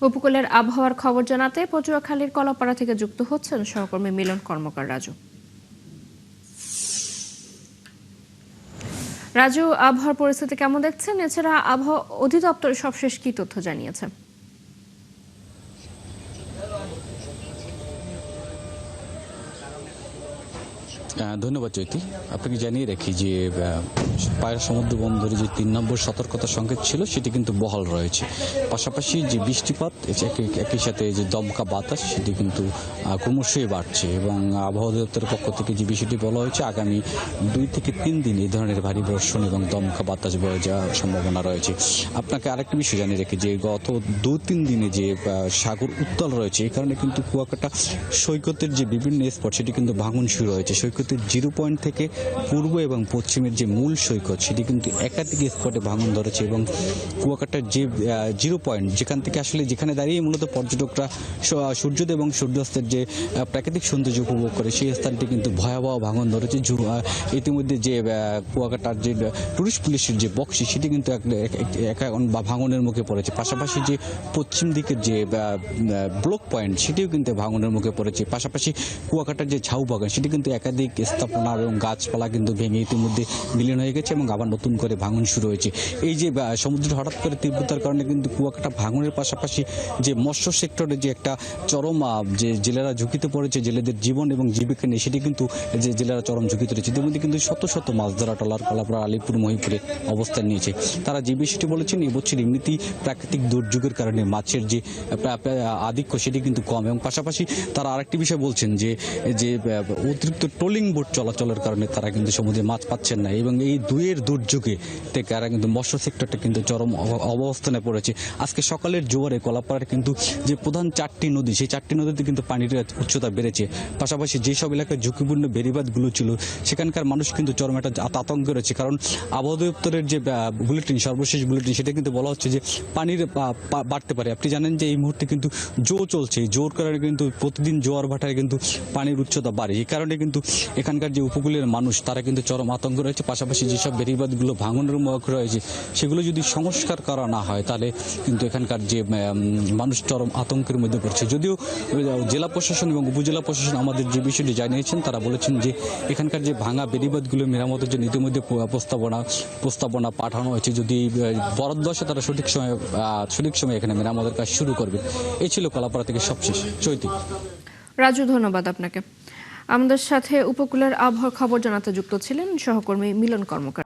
উপকূলের আবহাওয়ার খবর জানাতে পটুয়াখালীর কলাপাড়া থেকে যুক্ত হচ্ছেন সহকর্মী মিলন কর্মকার রাজু। রাজু, আবহাওয়ার পরিস্থিতি কেমন দেখছেন? এছাড়া আবহাওয়া অধিদপ্তর সবশেষ কি তথ্য জানিয়েছে? ধন্যবাদ চৈতি। আপনাকে জানিয়ে রাখি যে পায়রা সমুদ্র বন্দরে যে ৩ নম্বর সতর্কতা সংকেত ছিল সেটি কিন্তু বহাল রয়েছে। পাশাপাশি যে বৃষ্টিপাত একই সাথে যে দমকা বাতাস সেটি কিন্তু ক্রমশই বাড়ছে এবং আবহাওয়া অধিদপ্তরের পক্ষ থেকে যে বিষয়টি বলা হয়েছে আগামী 2 থেকে 3 দিন এই ধরনের ভারী বর্ষণ এবং দমকা বাতাস বয়ে যাওয়ার সম্ভাবনা রয়েছে। আপনাকে আরেকটি বিষয় জানিয়ে রাখি যে গত 2-3 দিনে যে সাগর উত্তাল রয়েছে এই কারণে কিন্তু কুয়াকাটা সৈকতের যে বিভিন্ন স্পট সেটি কিন্তু ভাঙন শুরু হয়েছে। সৈকতের 0 পয়েন্ট থেকে পূর্ব এবং পশ্চিমের যে মূল সৈকত সেটি কিন্তু একাধিক স্পটে ভাঙন ধরেছে এবং কুয়াকাটার যে 0 পয়েন্ট যেখানে দাঁড়িয়ে মূলত পর্যটকরা সূর্যোদয় এবং সূর্যাস্তের যে প্রাকৃতিক সৌন্দর্য উপভোগ করে সেই স্থানটি কিন্তু ভয়াবহ ভাঙন ধরেছে। ইতিমধ্যে যে কুয়াকাটার যে টুরিস্ট পুলিশের যে বক্সি সেটি কিন্তু ভাঙনের মুখে পড়েছে। পাশাপাশি যে পশ্চিম দিকের যে ব্লক পয়েন্ট সেটিও কিন্তু ভাঙনের মুখে পড়েছে। পাশাপাশি কুয়াকাটার যে ঝাউ বাগান সেটি কিন্তু একাধিক স্থাপনা এবং গাছপালা কিন্তু ভেঙে ইতিমধ্যে বিলীন হয়ে গেছে এবং আবার নতুন করে ভাঙন শুরু হয়েছে। এই যে সমুদ্রের হঠাৎ করে তীব্রতার কারণে কিন্তু কুয়াকাটা ভাঙনের পাশাপাশি যে মৎস্য সেক্টরে যে একটা চরম যে জেলেরা ঝুঁকিতে পড়েছে, জেলেদের জীবন এবং জীবিকা নিয়ে সেটি কিন্তু যে জেলেরা চরম ঝুঁকিতে রয়েছে। ইতিমধ্যে কিন্তু শত শত মাছ ধরা ট্রলার কলাপাড়া আলিপুর মহিপুরে অবস্থান নিয়েছে। তারা যে বিষয়টি বলেছেন এবছর এমনিতেই প্রাকৃতিক দুর্যোগের কারণে মাছের যে আধিক্য সেটি কিন্তু কম এবং পাশাপাশি তারা আরেকটি বিষয় বলছেন যে অতিরিক্ত ট্রোলিং বোট চলাচলের কারণে তারা কিন্তু সমুদ্রে মাছ পাচ্ছেন না এবং এই দুয়ের দুর্যোগে তারা কিন্তু মৎস্য সেক্টরটা কিন্তু চরম অবস্থানে পড়েছে। আজকে সকালের জোয়ারে কলাপাড়ার কিন্তু যে প্রধান 4টি নদী সেই 4টি নদীতে কিন্তু পানির উচ্চতা বেড়েছে। পাশাপাশি যেসব এলাকায় ঝুঁকিপূর্ণ বেড়িবাঁধগুলো ছিল সেখানকার মানুষ কিন্তু চরম একটা আতঙ্কে রয়েছে, কারণ আবহাওয়া দপ্তরের যে সর্বশেষ বুলেটিন সেটা কিন্তু বলা হচ্ছে যে পানির বাড়তে পারে। আপনি জানেন যে এই মুহূর্তে কিন্তু জো চলছে, জোর কারণে কিন্তু প্রতিদিন জোয়ার ভাটায় কিন্তু পানির উচ্চতা বাড়ে। এই কারণে কিন্তু এখানকার যে উপকূলের মানুষ তারা কিন্তু চরম আতঙ্ক রয়েছে। পাশাপাশি যেসব বেড়িবাঁধগুলো ভাঙনের মুখ রয়েছে সেগুলো যদি সংস্কার করা না হয় তাহলে কিন্তু এখানকার যে মানুষ চরম আতঙ্কের মধ্যে পড়ছে। যদিও জেলা প্রশাসন এবং উপজেলা প্রশাসন আমাদের যে বিষয়টি জানিয়েছেন তারা বলেছেন যে এখানকার যে ভাঙা বেড়িবাঁধগুলো মেরামতের জন্য ইতিমধ্যে প্রস্তাবনা পাঠানো হয়েছে। যদি বরাদ্দ আসে তারা সঠিক সময় এখানে মেরামতের কাজ শুরু করবে। এই ছিল কলাপাড়া থেকে সবশেষ। চৈতি। রাজু, ধন্যবাদ আপনাকে। আমাদের সাথে উপকূলের আবহাওয়ার খবর জানাতে যুক্ত ছিলেন সহকর্মী মিলন কর্মকার।